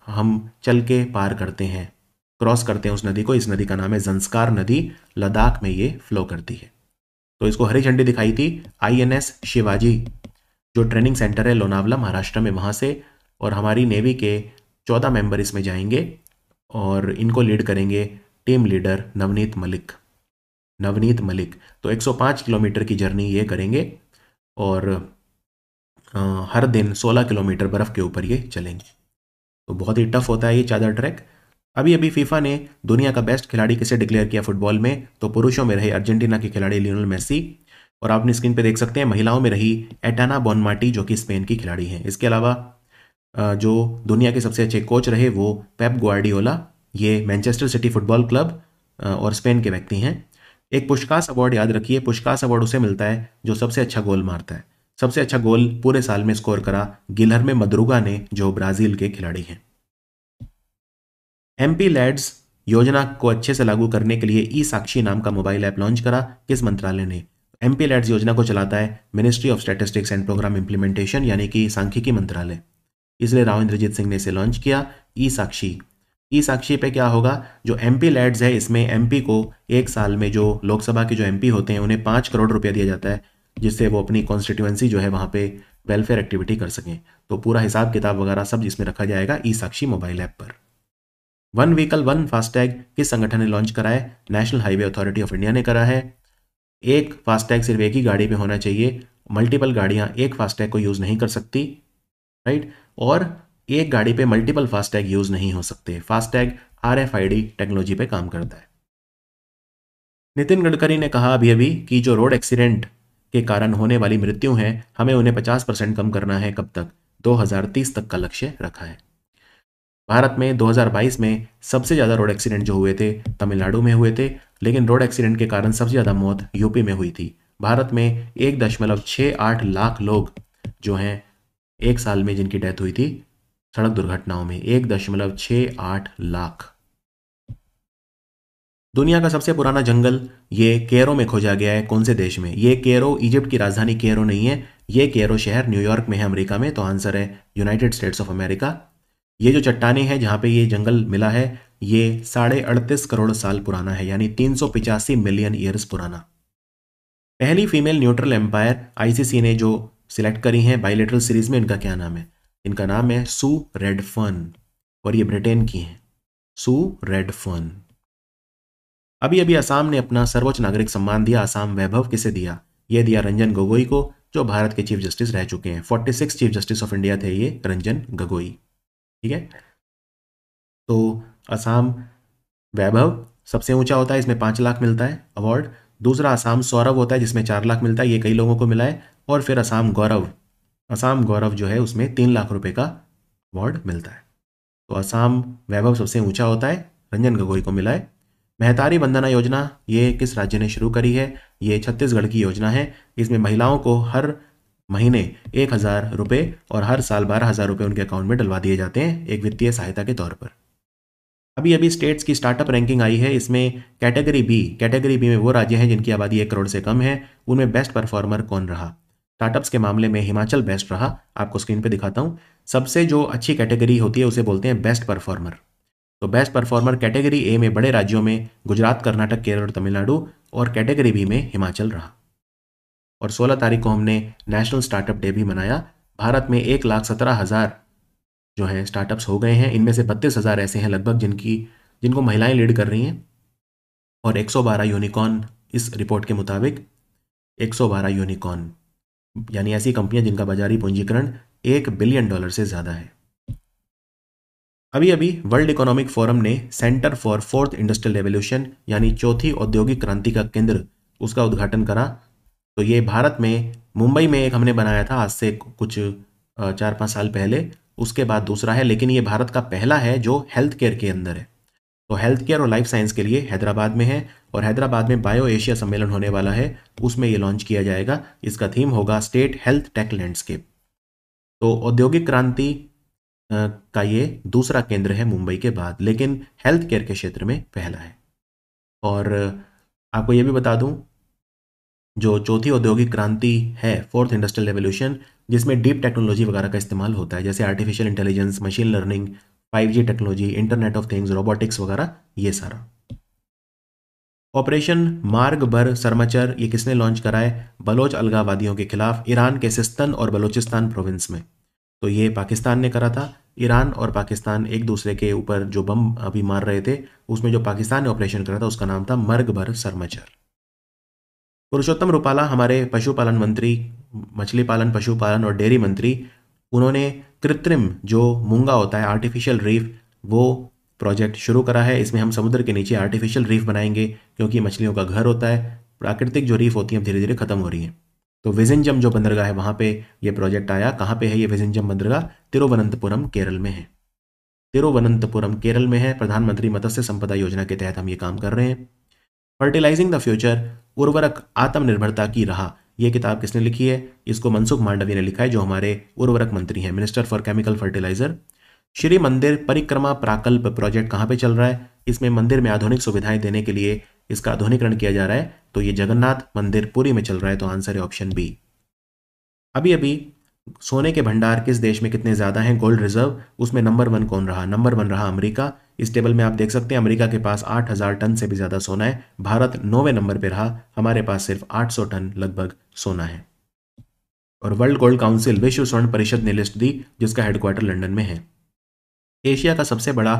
हम चल के पार करते हैं, क्रॉस करते हैं उस नदी को। इस नदी का नाम है जंस्कार नदी, लद्दाख में ये फ्लो करती है। तो इसको हरी झंडी दिखाई थी INS शिवाजी जो ट्रेनिंग सेंटर है लोनावला महाराष्ट्र में, वहाँ से। और हमारी नेवी के 14 मेंबर इसमें जाएंगे और इनको लीड करेंगे टीम लीडर नवनीत मलिक। तो 105 किलोमीटर की जर्नी ये करेंगे और हर दिन 16 किलोमीटर बर्फ़ के ऊपर ये चलेंगे। तो बहुत ही टफ होता है ये चादर ट्रैक। अभी अभी फीफा ने दुनिया का बेस्ट खिलाड़ी किसे डिक्लेयर किया फुटबॉल में? तो पुरुषों में रहे अर्जेंटीना के खिलाड़ी लियोनेल मेसी, और आप अपनी स्क्रीन पे देख सकते हैं महिलाओं में रही एटाना बोनमाटी जो कि स्पेन की खिलाड़ी हैं। इसके अलावा जो दुनिया के सबसे अच्छे कोच रहे वो पेप ग्वार्डियोला, ये मैनचेस्टर सिटी फुटबॉल क्लब और स्पेन के व्यक्ति हैं। एक पुशकास अवार्ड याद रखिए, पुशकास अवार्ड उसे मिलता है जो सबसे अच्छा गोल मारता है। सबसे अच्छा गोल पूरे साल में स्कोर करा गिलहर्मे मदरुगा ने जो ब्राजील के खिलाड़ी हैं। MP लैड्स योजना को अच्छे से लागू करने के लिए ई साक्षी नाम का मोबाइल ऐप लॉन्च करा। किस मंत्रालय ने? MP लैड्स योजना को चलाता है ministry of statistics and programme implementation यानी कि सांख्यिकी मंत्रालय, इसलिए राव इंद्रजीत सिंह ने इसे लॉन्च किया। ई साक्षी पे क्या होगा? जो MP लैड्स है इसमें MP को एक साल में जो लोकसभा के जो MP होते हैं उन्हें 5 करोड़ रुपया दिया जाता है, जिससे वो अपनी कॉन्स्टिट्यूएंसी जो है वहाँ पे वेलफेयर एक्टिविटी कर सकें। तो पूरा हिसाब किताब वगैरह सब इसमें रखा जाएगा ई साक्षी मोबाइल ऐप पर। वन व्हीकल वन फास्टैग किस संगठन ने लॉन्च करा है? National highway authority of India ने करा है। एक फास्टैग सिर्फ एक ही गाड़ी में होना चाहिए, मल्टीपल गाड़ियां एक फास्टैग को यूज नहीं कर सकती, राइट? और एक गाड़ी पे मल्टीपल फास्टैग यूज नहीं हो सकते। फास्टैग RFID टेक्नोलॉजी पे काम करता है। नितिन गडकरी ने कहा अभी अभी कि जो रोड एक्सीडेंट के कारण होने वाली मृत्यु है हमें उन्हें 50% कम करना है। कब तक? 2030 तक का लक्ष्य रखा है। भारत में 2022 में सबसे ज़्यादा रोड एक्सीडेंट जो हुए थे तमिलनाडु में हुए थे, लेकिन रोड एक्सीडेंट के कारण सबसे ज़्यादा मौत यूपी में हुई थी। भारत में 1.68 लाख लोग जो हैं एक साल में जिनकी डेथ हुई थी सड़क दुर्घटनाओं में, 1.68 लाख। दुनिया का सबसे पुराना जंगल ये केरो में खोजा गया है। कौन से देश में? ये केरो इजिप्ट की राजधानी केरो नहीं है, ये केरो शहर न्यूयॉर्क में है अमेरिका में। तो आंसर है यूनाइटेड स्टेट्स ऑफ अमेरिका। ये जो चट्टानें हैं जहां पे ये जंगल मिला है ये 38.5 करोड़ साल पुराना है, यानी 385 मिलियन ईयर्स पुराना। पहली फीमेल न्यूट्रल एम्पायर आईसीसी ने जो सिलेक्ट करी हैं बायलैटरल सीरीज में, इनका क्या नाम है? इनका नाम है सू रेडफर्न और ये ब्रिटेन की हैं, सू रेडफर्न। अभी अभी असम ने अपना सर्वोच्च नागरिक सम्मान दिया। असम वैभव किसे दिया? ये दिया रंजन गोगोई को, जो भारत के चीफ जस्टिस रह चुके हैं। 46 चीफ जस्टिस ऑफ इंडिया थे ये रंजन गोगोई। ठीक है, तो असम वैभव सबसे ऊंचा होता है, इसमें 5 लाख मिलता है अवार्ड। दूसरा असम सौरभ होता है जिसमें 4 लाख मिलता है, ये कई लोगों को मिला है। और फिर असम गौरव, असम गौरव जो है उसमें 3 लाख रुपए का अवार्ड मिलता है। तो असम वैभव सबसे ऊंचा होता है, रंजन गोगोई को मिला है। महतारी वंदना योजना ये किस राज्य ने शुरू करी है? ये छत्तीसगढ़ की योजना है। इसमें महिलाओं को हर महीने 1,000 रुपये और हर साल 12,000 रुपये उनके अकाउंट में डलवा दिए जाते हैं एक वित्तीय सहायता के तौर पर। अभी अभी स्टेट्स की स्टार्टअप रैंकिंग आई है, इसमें कैटेगरी बी में वो राज्य हैं जिनकी आबादी 1 करोड़ से कम है, उनमें बेस्ट परफॉर्मर कौन रहा? स्टार्टअप्स के मामले में हिमाचल बेस्ट रहा। आपको स्क्रीन पे दिखाता हूँ। सबसे जो अच्छी कैटेगरी होती है उसे बोलते हैं बेस्ट परफॉर्मर। तो बेस्ट परफॉर्मर कैटेगरी ए में बड़े राज्यों में गुजरात, कर्नाटक, केरल और तमिलनाडु, और कैटेगरी बी में हिमाचल रहा। और 16 तारीख को हमने नेशनल स्टार्टअप डे भी मनाया। भारत में 1,17,000 जो हैं स्टार्टअप्स हो गए हैं, इनमें से 32,000 ऐसे हैं लगभग जिनको महिलाएं लीड कर रही हैं। और 112 यूनिकॉर्न, इस रिपोर्ट के मुताबिक 112 यूनिकॉर्न यानी ऐसी कंपनियां जिनका बाजारी पूंजीकरण $1 बिलियन से ज़्यादा है। अभी अभी वर्ल्ड इकोनॉमिक फोरम ने centre for fourth industrial revolution यानी चौथी औद्योगिक क्रांति का केंद्र, उसका उद्घाटन करा। तो ये भारत में मुंबई में एक हमने बनाया था आज से कुछ 4-5 साल पहले, उसके बाद दूसरा है, लेकिन ये भारत का पहला है जो हेल्थ केयर के अंदर है। तो हेल्थ केयर और लाइफ साइंस के लिए हैदराबाद में है, और हैदराबाद में बायो एशिया सम्मेलन होने वाला है, उसमें ये लॉन्च किया जाएगा। इसका थीम होगा स्टेट हेल्थ टेक लैंडस्केप। तो औद्योगिक क्रांति का ये दूसरा केंद्र है मुंबई के बाद, लेकिन हेल्थ केयर के क्षेत्र में पहला है। और आपको ये भी बता दूं, जो चौथी औद्योगिक क्रांति है फोर्थ इंडस्ट्रियल रेवोल्यूशन, जिसमें डीप टेक्नोलॉजी वगैरह का इस्तेमाल होता है, जैसे artificial intelligence, machine learning, 5G technology, internet of things, robotics वगैरह, ये सारा। ऑपरेशन मार्ग बर सरमचर ये किसने लॉन्च करा है? बलोच अलगाववादियों के खिलाफ ईरान के सिस्तन और बलोचिस्तान प्रोविंस में। तो ये पाकिस्तान ने करा था। ईरान और पाकिस्तान एक दूसरे के ऊपर जो बम अभी मार रहे थे, उसमें जो पाकिस्तान ने ऑपरेशन करा था उसका नाम था मर्ग बर सरमचर। पुरुषोत्तम रूपाला हमारे पशुपालन मंत्री, मछली पालन, पशुपालन और डेयरी मंत्री, उन्होंने कृत्रिम जो मूंगा होता है, आर्टिफिशियल रीफ, वो प्रोजेक्ट शुरू करा है। इसमें हम समुद्र के नीचे आर्टिफिशियल रीफ बनाएंगे, क्योंकि मछलियों का घर होता है। प्राकृतिक जो रीफ होती हैं धीरे धीरे खत्म हो रही हैं। तो विजिंजम जो बंदरगाह है वहाँ पे ये प्रोजेक्ट आया। कहाँ पे है ये विजिंजम बंदरगाह? तिरुवनंतपुरम केरल में है। तिरुवनंतपुरम केरल में है। प्रधानमंत्री मत्स्य संपदा योजना के तहत हम ये काम कर रहे हैं। फर्टिलाइजिंग द फ्यूचर, उर्वरक आत्मनिर्भरता की राह, ये किताब किसने लिखी है? इसको मनसुख मांडवी ने लिखा है, जो हमारे उर्वरक मंत्री हैं, minister for chemical fertiliser. Shri Mandir Parikrama प्राकल्प project कहाँ पे चल रहा है? इसमें मंदिर में आधुनिक सुविधाएं देने के लिए इसका आधुनिकीकरण किया जा रहा है। तो ये जगन्नाथ मंदिर पुरी में चल रहा है, तो आंसर है ऑप्शन बी। अभी अभी सोने के भंडार किस देश में कितने ज्यादा हैं? गोल्ड रिजर्व, उसमें नंबर 1 कौन रहा? नंबर 1 रहा अमेरिका। इस टेबल में आप देख सकते हैं अमेरिका के पास 8,000 टन से भी ज्यादा सोना है। भारत 9वें नंबर पे रहा, हमारे पास सिर्फ 800 टन लगभग सोना है। और वर्ल्ड गोल्ड काउंसिल, विश्व स्वर्ण परिषद ने लिस्ट दी, जिसका हेडक्वार्टर लंदन में है। एशिया का सबसे बड़ा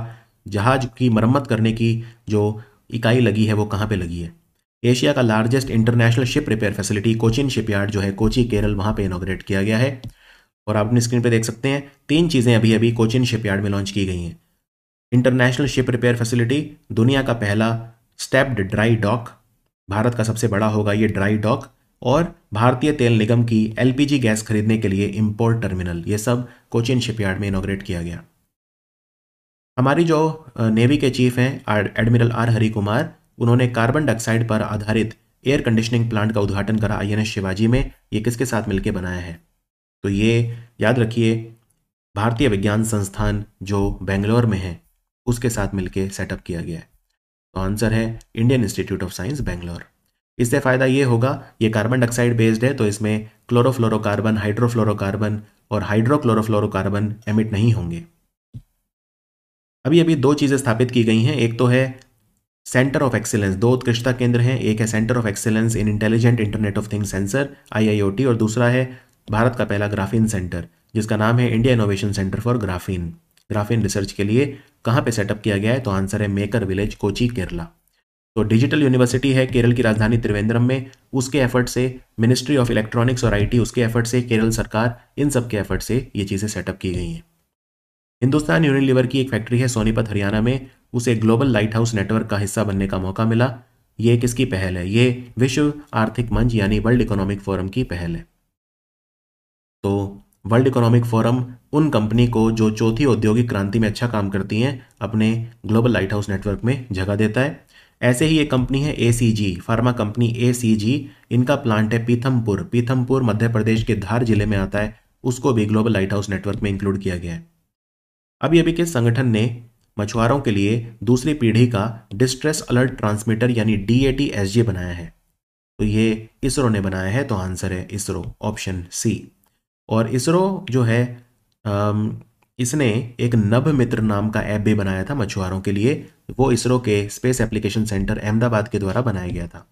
जहाज की मरम्मत करने की जो इकाई लगी है वो कहाँ पे लगी है? एशिया का largest international ship repair facility Cochin shipyard जो है कोची केरल, वहाँ पे इनॉग्रेट किया गया है। और आप अपनी स्क्रीन पे देख सकते हैं 3 चीज़ें अभी अभी कोचिन शिपयार्ड में लॉन्च की गई हैं। इंटरनेशनल शिप रिपेयर फैसिलिटी, दुनिया का पहला स्टेप्ड ड्राई डॉक, भारत का सबसे बड़ा होगा ये ड्राई डॉक, और भारतीय तेल निगम की LPG गैस खरीदने के लिए इंपोर्ट टर्मिनल, ये सब कोचिन शिपयार्ड में इनॉग्रेट किया गया। हमारी जो नेवी के चीफ हैं एडमिरल R हरि कुमार, उन्होंने कार्बन डाइऑक्साइड पर आधारित एयर कंडीशनिंग प्लांट का उद्घाटन करा INS शिवाजी में, ये किसके साथ मिलकर बनाया है? तो ये याद रखिए, भारतीय विज्ञान संस्थान जो बेंगलोर में है उसके साथ मिलकर सेटअप किया गया है। तो आंसर है Indian institute of science Bangalore. इससे फायदा ये होगा, ये कार्बन डाइऑक्साइड बेस्ड है, तो इसमें क्लोरोफ्लोरोकार्बन, हाइड्रोफ्लोरोकार्बन और हाइड्रोक्लोरोफ्लोरोकार्बन एमिट नहीं होंगे। अभी अभी दो चीज़ें स्थापित की गई हैं, एक तो है सेंटर ऑफ एक्सीलेंस, दो उत्कृष्टता केंद्र हैं, एक है centre of excellence in intelligent internet of things sensor IIoT, और दूसरा है भारत का पहला ग्राफीन सेंटर जिसका नाम है India innovation centre for graphene. Graphene research के लिए कहाँ पे सेटअप किया गया है? तो आंसर है मेकर विलेज, कोची, केरला। तो डिजिटल यूनिवर्सिटी है केरल की राजधानी त्रिवेंद्रम में, उसके एफर्ट से मिनिस्ट्री ऑफ इलेक्ट्रॉनिक्स और IT उसके एफर्ट से, केरल सरकार, इन सब के एफर्ट से ये चीज़ें सेटअप की गई हैं। हिंदुस्तान यूनिलीवर की एक फैक्ट्री है सोनीपत हरियाणा में, उसे ग्लोबल लाइट हाउस नेटवर्क का हिस्सा बनने का मौका मिला। ये किसकी पहल है? ये विश्व आर्थिक मंच यानी वर्ल्ड इकोनॉमिक फोरम की पहल है। तो वर्ल्ड इकोनॉमिक फोरम उन कंपनी को जो चौथी औद्योगिक क्रांति में अच्छा काम करती हैं अपने ग्लोबल लाइट हाउस नेटवर्क में जगह देता है। ऐसे ही एक कंपनी है ACG, फार्मा कंपनी ACG, इनका प्लांट है पीथमपुर, पीथमपुर मध्य प्रदेश के धार जिले में आता है, उसको भी ग्लोबल लाइट हाउस नेटवर्क में इंक्लूड किया गया है। अभी अभी किस संगठन ने मछुआरों के लिए दूसरी पीढ़ी का डिस्ट्रेस अलर्ट ट्रांसमीटर यानी DAT-SG बनाया है? तो ये इसरो ने बनाया है, तो आंसर है इसरो, ऑप्शन C। और इसरो जो है इसने एक नभ मित्र नाम का ऐप भी बनाया था मछुआरों के लिए, वो इसरो के स्पेस एप्लीकेशन सेंटर अहमदाबाद के द्वारा बनाया गया था।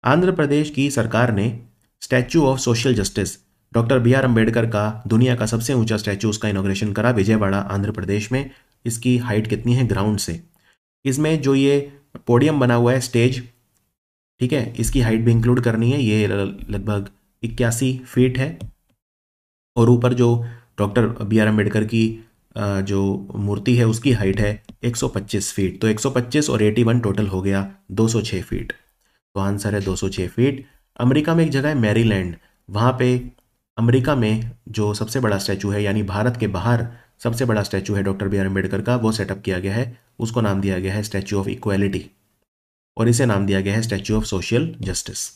आंध्र प्रदेश की सरकार ने statue of social justice doctor BR Ambedkar का दुनिया का सबसे ऊंचा स्टैच्यू उसका इनॉग्रेशन करा विजयवाड़ा आंध्र प्रदेश में। इसकी हाइट कितनी है ग्राउंड से? इसमें जो ये पोडियम बना हुआ है स्टेज, ठीक है, इसकी हाइट भी इंक्लूड करनी है, ये लगभग 81 फीट है। और ऊपर जो डॉक्टर BR अम्बेडकर की जो मूर्ति है उसकी हाइट है 125 फीट। तो 125 और 81 टोटल हो गया 206 फीट। तो आंसर है 206 फीट। अमेरिका में एक जगह है मैरीलैंड, वहाँ पे अमेरिका में जो सबसे बड़ा स्टैचू है यानी भारत के बाहर सबसे बड़ा स्टैचू है डॉक्टर BR अम्बेडकर का, वो सेटअप किया गया है, उसको नाम दिया गया है स्टैचू ऑफ इक्वालिटी, और इसे नाम दिया गया है statue of social justice.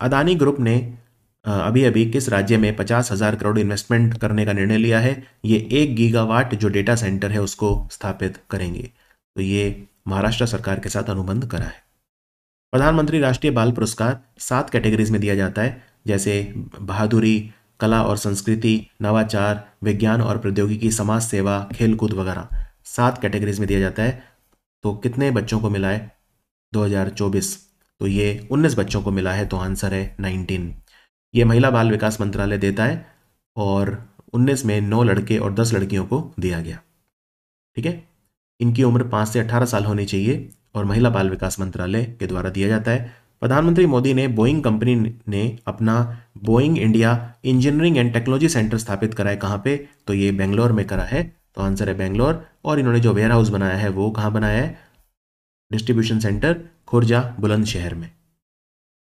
Adani group ने अभी अभी किस राज्य में 50,000 करोड़ इन्वेस्टमेंट करने का निर्णय लिया है? ये 1 गीगावाट जो डेटा सेंटर है उसको स्थापित करेंगे। तो ये महाराष्ट्र सरकार के साथ अनुबंध करा है। प्रधानमंत्री राष्ट्रीय बाल पुरस्कार 7 कैटेगरीज में दिया जाता है, जैसे बहादुरी, कला और संस्कृति, नवाचार, विज्ञान और प्रौद्योगिकी, समाज सेवा, खेलकूद वगैरह 7 कैटेगरीज में दिया जाता है। तो कितने बच्चों को मिला है 2024? तो ये 19 बच्चों को मिला है, तो आंसर है 19। ये महिला बाल विकास मंत्रालय देता है और 19 में 9 लड़के और 10 लड़कियों को दिया गया। ठीक है, इनकी उम्र 5 से 18 साल होनी चाहिए और महिला बाल विकास मंत्रालय के द्वारा दिया जाता है। प्रधानमंत्री मोदी ने बोइंग कंपनी ने अपना Boeing India engineering and technology centre स्थापित करा है कहाँ पे? तो ये बेंगलोर में करा है, तो आंसर है बेंगलोर। और इन्होंने जो वेयर हाउस बनाया है वो कहाँ बनाया है? डिस्ट्रीब्यूशन सेंटर खुर्जा बुलंदशहर में।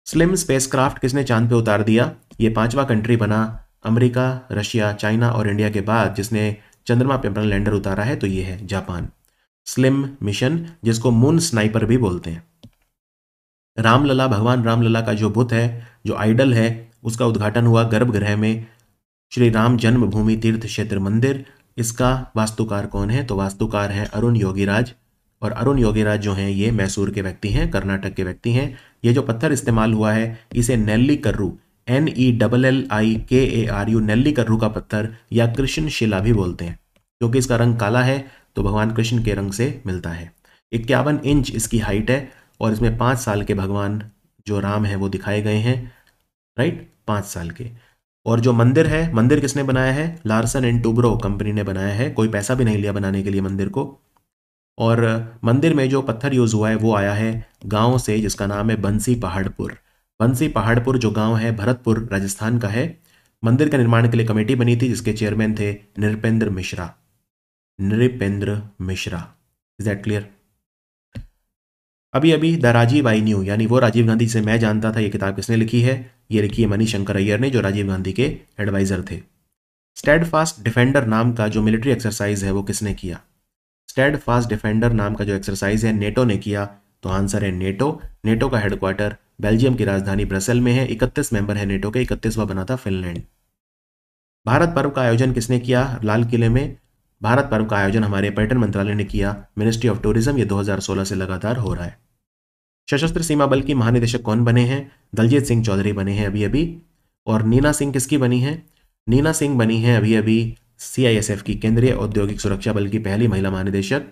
स्लिम स्पेसक्राफ्ट किसने चांद पे उतार दिया? ये 5वां कंट्री बना अमेरिका, रशिया, चाइना और इंडिया के बाद जिसने चंद्रमा पे अपना लैंडर उतारा है, तो ये है जापान। स्लिम मिशन, जिसको मून स्नाइपर भी बोलते हैं। रामलला, भगवान रामलला का जो बुत है, जो आइडल है, उसका उद्घाटन हुआ गर्भगृह में श्री राम जन्मभूमि तीर्थ क्षेत्र मंदिर। इसका वास्तुकार कौन है? तो वास्तुकार है अरुण योगीराज, और अरुण योगीराज जो हैं ये मैसूर के व्यक्ति हैं, कर्नाटक के व्यक्ति हैं। ये जो पत्थर इस्तेमाल हुआ है इसे नेल्लीकर्रू, NELLIKARU, नेल्लीकर्रू का पत्थर या कृष्ण शिला भी बोलते हैं, क्योंकि इसका रंग काला है तो भगवान कृष्ण के रंग से मिलता है। 51 इंच इसकी हाइट है और इसमें 5 साल के भगवान जो राम है वो दिखाए गए हैं, राइट, 5 साल के। और जो मंदिर है, मंदिर किसने बनाया है? लार्सन एंड टूब्रो कंपनी ने बनाया है, कोई पैसा भी नहीं लिया बनाने के लिए मंदिर को। और मंदिर में जो पत्थर यूज हुआ है वो आया है गांव से जिसका नाम है बंसी पहाड़पुर। बंसी पहाड़पुर जो गांव है भरतपुर राजस्थान का है। मंदिर के निर्माण के लिए कमेटी बनी थी जिसके चेयरमैन थे Nripendra Mishra. Nripendra Mishra, is that clear? अभी अभी द राजीव आई न्यू, यानी वो राजीव गांधी से मैं जानता था, ये किताब किसने लिखी है? ये लिखी है मणिशंकर अय्यर ने, जो राजीव गांधी के एडवाइजर थे। स्टेडफास्ट डिफेंडर नाम का जो मिलिट्री एक्सरसाइज है वो किसने किया? स्टेडफास्ट डिफेंडर नाम का जो एक्सरसाइज है नेटो ने किया तो आंसर है नेटो। नेटो का हेडक्वार्टर बेल्जियम की राजधानी ब्रसेल में है। 31 मेंबर है नेटो के, 31वां बना था फिनलैंड। भारत पर्व का आयोजन किसने किया लाल किले में? भारत पर्व का आयोजन हमारे पर्यटन मंत्रालय ने किया, मिनिस्ट्री ऑफ टूरिज्म। ये 2016 से लगातार हो रहा है। सशस्त्र सीमा बल की महानिदेशक कौन बने हैं? दलजीत सिंह चौधरी बने हैं अभी अभी। और नीना सिंह किसकी बनी है? नीना सिंह बनी है अभी अभी CISF की, केंद्रीय औद्योगिक सुरक्षा बल की पहली महिला महानिदेशक।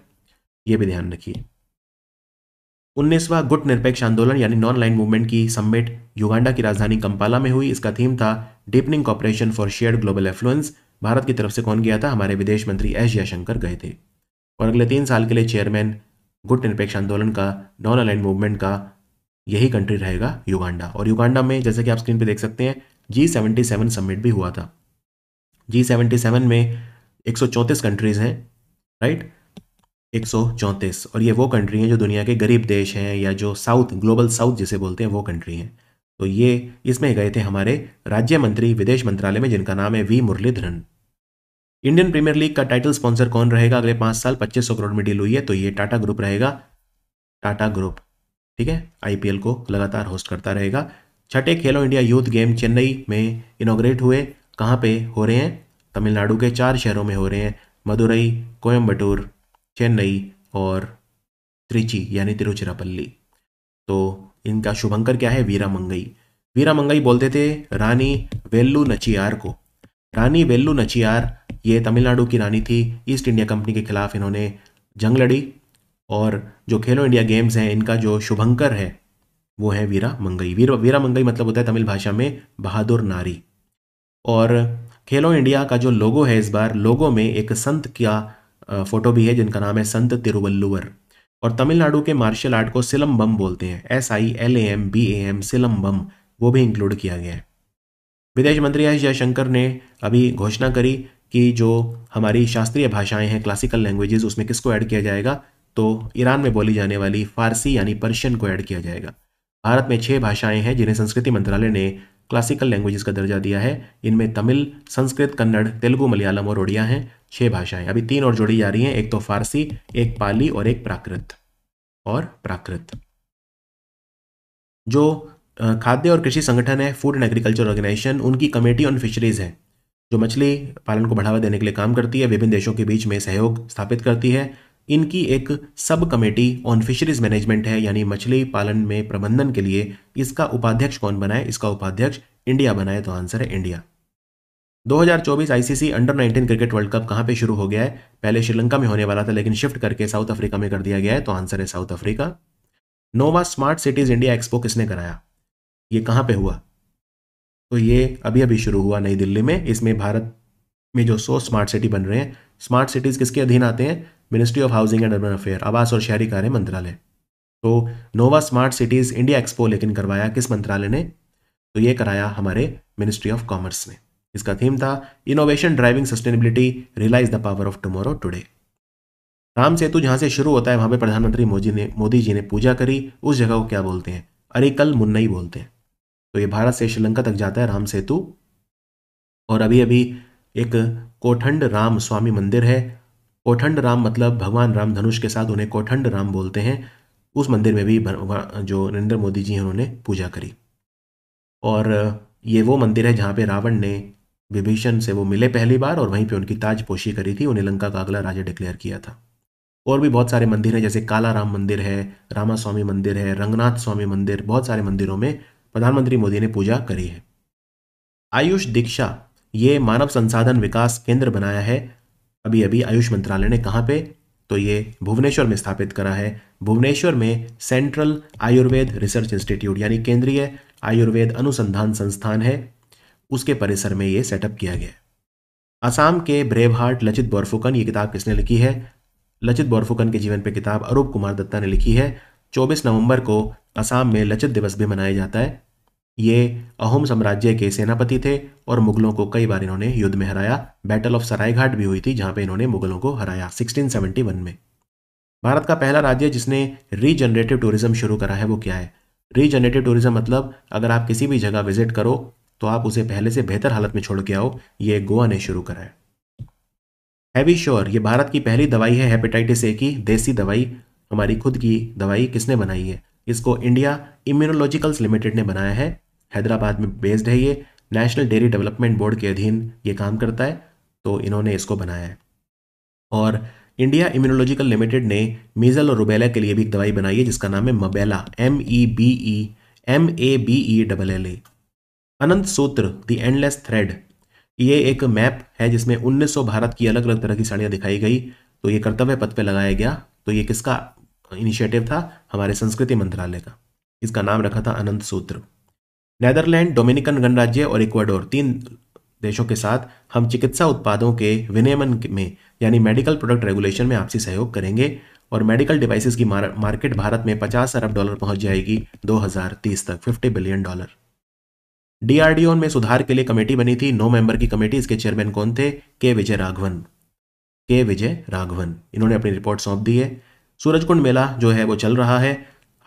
ये भी ध्यान रखिए। 19वां गुट निरपेक्ष आंदोलन यानी नॉन लाइन मूवमेंट की समिट युगांडा की राजधानी कंपाला में हुई। इसका थीम था deepening corporation for shared global affluence. Bharat की तरफ से कौन गया था? हमारे विदेश मंत्री एस जयशंकर गए थे। और अगले 3 साल के लिए चेयरमैन गुट निरपेक्ष आंदोलन का, नॉन अलाइन मूवमेंट का, यही कंट्री रहेगा युगांडा। और युगांडा में जैसे कि आप स्क्रीन पे देख सकते हैं G77 समिट भी हुआ था। G77 में 134 कंट्रीज हैं, राइट, 134। और ये वो कंट्री हैं जो दुनिया के गरीब देश हैं, या जो साउथ, ग्लोबल साउथ जिसे बोलते हैं, वो कंट्री हैं। तो ये इसमें गए थे हमारे राज्य मंत्री विदेश मंत्रालय में, जिनका नाम है V Muraleedharan. Indian Premier League का टाइटल स्पॉन्सर कौन रहेगा अगले 5 साल? 2500 करोड़ में डील हुई है, तो ये टाटा ग्रुप रहेगा। टाटा ग्रुप, ठीक है, IPL को लगातार होस्ट करता रहेगा। छठे खेलो इंडिया यूथ गेम चेन्नई में इनॉग्रेट हुए। कहाँ पे हो रहे हैं? तमिलनाडु के 4 शहरों में हो रहे हैं, मदुरई, कोयम्बटूर, चेन्नई और त्रिची यानी तिरुचिरापल्ली। तो इनका शुभंकर क्या है? वीरा मंगई। वीरा मंगई बोलते थे रानी वेल्लू नचियार को। रानी वेल्लू नचियार ये तमिलनाडु की रानी थी। ईस्ट इंडिया कंपनी के खिलाफ इन्होंने जंग लड़ी। और जो खेलो इंडिया गेम्स हैं, इनका जो शुभंकर है वो है वीरा मंगई। वीरा मंगई मतलब होता है तमिल भाषा में बहादुर नारी। और खेलो इंडिया का जो लोगो है, इस बार लोगो में एक संत का फोटो भी है जिनका नाम है संत तिरुवल्लुवर। और तमिलनाडु के मार्शल आर्ट को सिलम्बम बोलते हैं, SILAMBAM, सिलम्बम, वो भी इंक्लूड किया गया है। विदेश मंत्री एस जयशंकर ने अभी घोषणा करी कि जो हमारी शास्त्रीय भाषाएं हैं, क्लासिकल लैंग्वेजेस, उसमें किसको ऐड किया जाएगा? तो ईरान में बोली जाने वाली फारसी यानी पर्शियन को ऐड किया जाएगा। भारत में 6 भाषाएं हैं जिन्हें संस्कृति मंत्रालय ने क्लासिकल लैंग्वेजेस का दर्जा दिया है। इनमें तमिल, संस्कृत, कन्नड़, तेलुगु, मलयालम और उड़िया हैं। 6 भाषाएं, अभी 3 और जोड़ी जा रही हैं, एक तो फारसी, एक पाली और एक प्राकृत। जो खाद्य और कृषि संगठन है, फूड एंड एग्रीकल्चर ऑर्गेनाइजेशन, उनकी कमेटी ऑन फिशरीज है जो मछली पालन को बढ़ावा देने के लिए काम करती है, विभिन्न देशों के बीच में सहयोग स्थापित करती है। इनकी एक sub committee on fisheries management है, यानी मछली पालन में प्रबंधन के लिए। इसका उपाध्यक्ष कौन बनाए? इसका उपाध्यक्ष इंडिया बनाए, तो आंसर है India. 2024 ICC under 19 cricket world cup कहाँ पे शुरू हो गया है? पहले श्रीलंका में होने वाला था, लेकिन शिफ्ट करके साउथ अफ्रीका में कर दिया गया है, तो आंसर है साउथ अफ्रीका। नोवा स्मार्ट सिटीज इंडिया एक्सपो किसने कराया? ये कहाँ पे हुआ? तो ये अभी अभी शुरू हुआ नई दिल्ली में। इसमें भारत में जो 100 स्मार्ट सिटी बन रहे हैं, स्मार्ट सिटीज किसके अधीन आते हैं? Ministry of housing and urban affair, आवास और शहरी कार्य मंत्रालय। तो नोवा स्मार्ट सिटीज इंडिया एक्सपो लेकिन करवाया किस मंत्रालय ने? तो ये कराया हमारे मिनिस्ट्री ऑफ कॉमर्स ने। इसका थीम था innovation driving sustainability, realize the power of tomorrow today. Ram Setu जहां से शुरू होता है वहां पे प्रधानमंत्री मोदी जी ने पूजा करी। उस जगह को क्या बोलते हैं? अरिकल मुन्नई बोलते हैं। तो ये भारत से श्रीलंका तक जाता है राम सेतु। और अभी अभी एक कोठंड राम स्वामी मंदिर है। कोठंड राम मतलब भगवान राम धनुष के साथ, उन्हें कोठंड राम बोलते हैं। उस मंदिर में भी जो नरेंद्र मोदी जी हैं उन्होंने पूजा करी। और ये वो मंदिर है जहाँ पे रावण ने विभीषण से वो मिले पहली बार, और वहीं पे उनकी ताजपोशी करी थी, उन्हें लंका का अगला राजा डिक्लेयर किया था। और भी बहुत सारे मंदिर हैं, जैसे काला राम मंदिर है, रामा स्वामी मंदिर है, रंगनाथ स्वामी मंदिर। बहुत सारे मंदिरों में प्रधानमंत्री मोदी ने पूजा करी है। आयुष दीक्षा ये मानव संसाधन विकास केंद्र बनाया है अभी अभी आयुष मंत्रालय ने। कहाँ पे? तो ये भुवनेश्वर में स्थापित करा है। भुवनेश्वर में सेंट्रल आयुर्वेद रिसर्च इंस्टीट्यूट यानी केंद्रीय आयुर्वेद अनुसंधान संस्थान है, उसके परिसर में ये सेटअप किया गया है। असम के ब्रेव हार्ट लचित बोरफुकन, ये किताब किसने लिखी है? लचित बोरफुकन के जीवन पे किताब अरूप कुमार दत्ता ने लिखी है। 24 नवंबर को असम में लचित दिवस भी मनाया जाता है। ये अहोम साम्राज्य के सेनापति थे और मुगलों को कई बार इन्होंने युद्ध में हराया। बैटल ऑफ सरायघाट भी हुई थी जहां पे इन्होंने मुगलों को हराया 1671 में। भारत का पहला राज्य जिसने रीजनरेटिव टूरिज्म शुरू करा है वो क्या है? रीजनरेटिव टूरिज्म मतलब अगर आप किसी भी जगह विजिट करो तो आप उसे पहले से बेहतर हालत में छोड़ के आओ, ये गोवा ने शुरू करा है। हैवी श्योर ये भारत की पहली दवाई है हेपेटाइटिस ए की, देसी दवाई। हमारी खुद की दवाई किसने बनाई है? इसको इंडिया इम्यूनोलॉजिकल्स लिमिटेड ने बनाया है। हैदराबाद में बेस्ड है ये। नेशनल डेयरी डेवलपमेंट बोर्ड के अधीन ये काम करता है, तो इन्होंने इसको बनाया है। और इंडिया इम्यूनोलॉजिकल लिमिटेड ने मीजल और रुबेला के लिए भी एक दवाई बनाई है जिसका नाम है मबेला, MEBELLA। अनंत सूत्र, द एंडलेस थ्रेड, ये एक मैप है जिसमें 1900 भारत की अलग अलग तरह की साड़ियाँ दिखाई गई, तो ये कर्तव्य पथ पे लगाया गया। तो ये किसका इनिशिएटिव था? हमारे संस्कृति मंत्रालय का। इसका नाम रखा था अनंत सूत्र। नेदरलैंड, डोमिनिकन गणराज्य और इक्वाडोर, 3 देशों के साथ हम चिकित्सा उत्पादों के विनियमन में यानी मेडिकल प्रोडक्ट रेगुलेशन में आपसी सहयोग करेंगे। और मेडिकल डिवाइसेस की मार्केट भारत में $50 अरब पहुंच जाएगी 2030 तक, $50 बिलियन। डीआरडीओ में सुधार के लिए कमेटी बनी थी, 9 मेंबर की कमेटी। इसके चेयरमैन कौन थे? के विजय राघवन। इन्होंने अपनी रिपोर्ट सौंप दी है। सूरजकुंड मेला जो है वो चल रहा है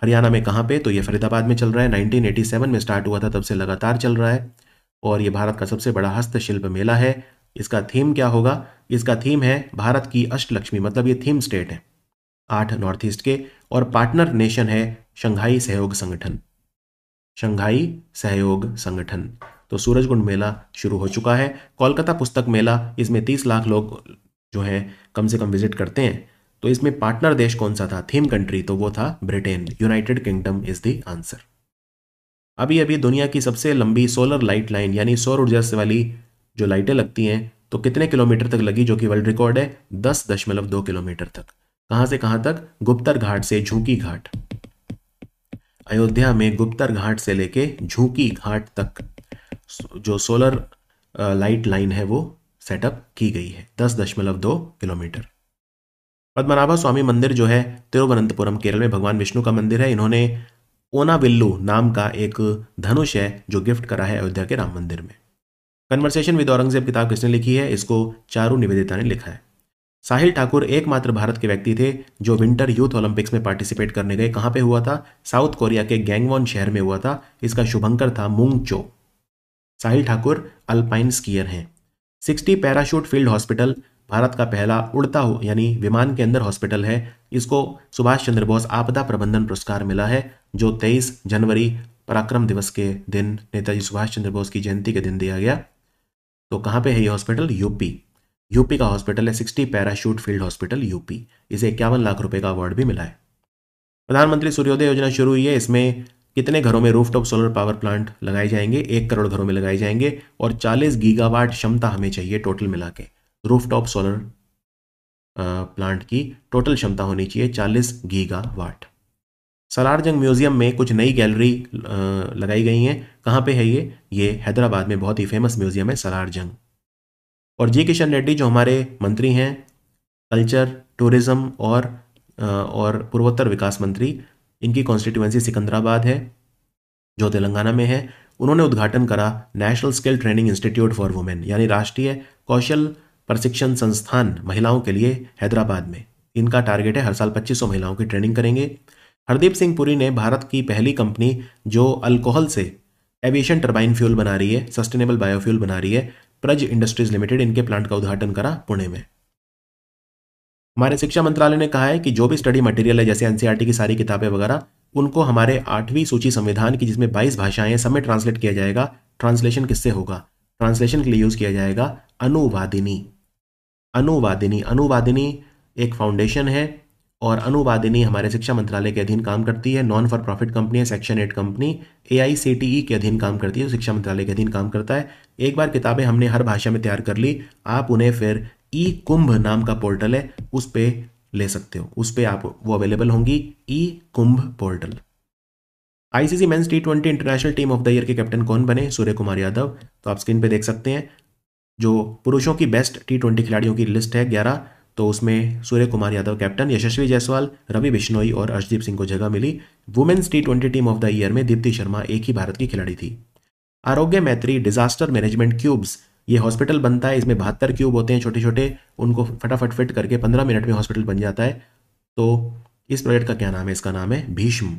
हरियाणा में। कहाँ पे? तो ये फरीदाबाद में चल रहा है। 1987 में स्टार्ट हुआ था, तब से लगातार चल रहा है। और ये भारत का सबसे बड़ा हस्तशिल्प मेला है। इसका थीम क्या होगा? इसका थीम है भारत की अष्टलक्ष्मी, मतलब ये थीम स्टेट है 8 नॉर्थ ईस्ट के, और पार्टनर नेशन है शंघाई सहयोग संगठन। तो सूरजकुंड मेला शुरू हो चुका है। कोलकाता पुस्तक मेला, इसमें 30 लाख लोग जो है कम से कम विजिट करते हैं। तो इसमें पार्टनर देश कौन सा था? थीम कंट्री, तो वो था Britain. United kingdom is the answer. अभी अभी दुनिया की सबसे लंबी सोलर लाइट लाइन यानी सौर ऊर्जा से वाली जो लाइटें लगती हैं, तो कितने किलोमीटर तक लगी, जो कि वर्ल्ड रिकॉर्ड है? 10.2 किलोमीटर तक। कहां से कहां तक? गुप्तर घाट से झूंकी घाट। अयोध्या में गुप्तर घाट से लेके झूंकी घाट तक जो सोलर लाइट लाइन है वो सेटअप की गई है, 10.2 किलोमीटर। पद्मनाभा स्वामी मंदिर जो है तिरुवनंतपुरम केरल में भगवान विष्णु का मंदिर है। इन्होंने ओनाविल्लू नाम का एक धनुष है जो गिफ्ट करा है अयोध्या के राम मंदिर में। कन्वर्सेशन विद औरंगजेब किताब किसने लिखी है? इसको चारू निवेदिता ने लिखा है। साहिल ठाकुर एकमात्र भारत के व्यक्ति थे जो विंटर यूथ ओलंपिक्स में पार्टिसिपेट करने गए। कहां पे हुआ था? साउथ कोरिया के गैंगवॉन शहर में हुआ था। इसका शुभंकर था मूंगचो। साहिल ठाकुर अल्पाइन स्कीयर हैं। 60 पैराशूट फील्ड हॉस्पिटल भारत का पहला उड़ता हो यानी विमान के अंदर हॉस्पिटल है। इसको सुभाष चंद्र बोस आपदा प्रबंधन पुरस्कार मिला है, जो 23 जनवरी पराक्रम दिवस के दिन, नेताजी सुभाष चंद्र बोस की जयंती के दिन दिया गया। तो कहां पे है ये हॉस्पिटल? यूपी का हॉस्पिटल है 60 पैराशूट फील्ड हॉस्पिटल यूपी। इसे 51 लाख रुपए का अवार्ड भी मिला है। प्रधानमंत्री सूर्योदय योजना शुरू हुई है। इसमें कितने घरों में रूफटॉप सोलर पावर प्लांट लगाए जाएंगे? 1 करोड़ घरों में लगाए जाएंगे। और 40 गीगावाट क्षमता हमें चाहिए टोटल मिला के। रूफटॉप सोलर प्लांट की टोटल क्षमता होनी चाहिए 40 गीगावाट। सलारजंग म्यूजियम में कुछ नई गैलरी लगाई गई हैं। कहाँ पे है ये हैदराबाद में बहुत ही फेमस म्यूजियम है सलारजंग। और जी किशन रेड्डी जो हमारे मंत्री हैं कल्चर, टूरिज्म और पूर्वोत्तर विकास मंत्री, इनकी कॉन्स्टिट्यूएंसी सिकंदराबाद है जो तेलंगाना में है। उन्होंने उद्घाटन करा national skill training institute for women यानी राष्ट्रीय कौशल प्रशिक्षण संस्थान महिलाओं के लिए हैदराबाद में। इनका टारगेट है हर साल 2500 महिलाओं की ट्रेनिंग करेंगे। हरदीप सिंह पुरी ने भारत की पहली कंपनी जो अल्कोहल से एविएशन टर्बाइन फ्यूल बना रही है, सस्टेनेबल बायोफ्यूल बना रही है, प्रज इंडस्ट्रीज लिमिटेड, इनके प्लांट का उद्घाटन करा पुणे में। हमारे शिक्षा मंत्रालय ने कहा है कि जो भी स्टडी मटेरियल है जैसे एनसीईआरटी की सारी किताबें वगैरह, उनको हमारे 8वीं सूची संविधान की जिसमें 22 भाषाएं हैं सब में ट्रांसलेट किया जाएगा। ट्रांसलेशन किससे होगा? ट्रांसलेशन के लिए यूज किया जाएगा अनुवादिनी एक फाउंडेशन है और अनुवादिनी हमारे शिक्षा मंत्रालय के अधीन काम करती है। नॉन फॉर प्रॉफिट कंपनी है, सेक्शन 8 कंपनी, AICTE के अधीन काम करती है, शिक्षा मंत्रालय के अधीन काम करता है। एक बार किताबें हमने हर भाषा में तैयार कर ली, आप उन्हें फिर ई कुंभ नाम का पोर्टल है उस पर ले सकते हो, उस पर आप वो अवेलेबल होंगी, e Kumbh portal. ICC men's T20 international team of the year के कैप्टन कौन बने? सूर्य कुमार यादव। तो आप स्क्रीन पे देख सकते हैं जो पुरुषों की बेस्ट T20 खिलाड़ियों की लिस्ट है 11, तो उसमें सूर्य कुमार यादव कैप्टन, यशस्वी जायसवाल, रवि बिश्नोई और अर्शदीप सिंह को जगह मिली। Women's T20 team of the year में दीप्ति शर्मा एक ही भारत की खिलाड़ी थी। आरोग्य मैत्री डिजास्टर मैनेजमेंट क्यूब्स, ये हॉस्पिटल बनता है, इसमें 72 क्यूब होते हैं छोटे छोटे, उनको फटाफट फिट करके 15 मिनट में हॉस्पिटल बन जाता है। तो इस प्रोजेक्ट का क्या नाम है? इसका नाम है भीष्म।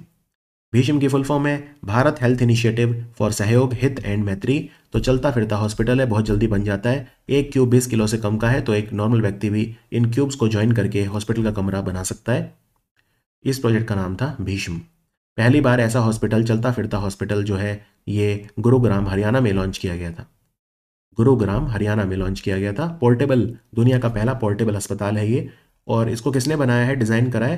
भीष्म की फुल फॉर्म है भारत हेल्थ इनिशिएटिव फॉर सहयोग हित एंड मैत्री। तो चलता फिरता हॉस्पिटल है, बहुत जल्दी बन जाता है। एक क्यूब 20 किलो से कम का है, तो एक नॉर्मल व्यक्ति भी इन क्यूब्स को ज्वाइन करके हॉस्पिटल का कमरा बना सकता है। इस प्रोजेक्ट का नाम था भीष्म। पहली बार ऐसा हॉस्पिटल, चलता फिरता हॉस्पिटल जो है, ये गुरुग्राम हरियाणा में लॉन्च किया गया था। गुरुग्राम हरियाणा में लॉन्च किया गया था। पोर्टेबल, दुनिया का पहला पोर्टेबल अस्पताल है ये। और इसको किसने बनाया है, डिज़ाइन करा है?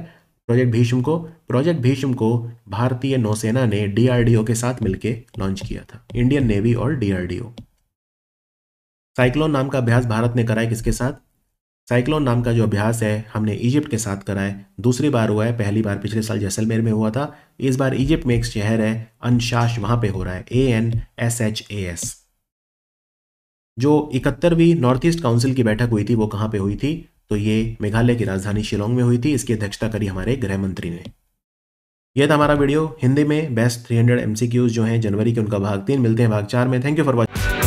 प्रोजेक्ट भीष्म को। प्रोजेक्ट भीष्म को भारतीय नौसेना ने डीआरडीओ के साथ मिलकर लॉन्च किया था, इंडियन नेवी और डीआरडीओ। साइक्लोन नाम का अभ्यास भारत ने करा है किसके साथ? साइक्लोन नाम का जो अभ्यास है हमने इजिप्ट के साथ करा है। दूसरी बार हुआ है, पहली बार पिछले साल जैसलमेर में हुआ था। इस बार इजिप्ट में एक शहर है अनशाश, वहां पे हो रहा है, ANSHAS। जो 71वीं नॉर्थ ईस्ट काउंसिल की बैठक हुई थी वो कहाँ पे हुई थी? तो ये मेघालय की राजधानी शिलोंग में हुई थी। इसकी अध्यक्षता करी हमारे गृह मंत्री ने। यह था हमारा वीडियो हिंदी में बेस्ट 300 MCQs जो हैं जनवरी के, उनका भाग 3। मिलते हैं भाग 4 में। Thank you for watching.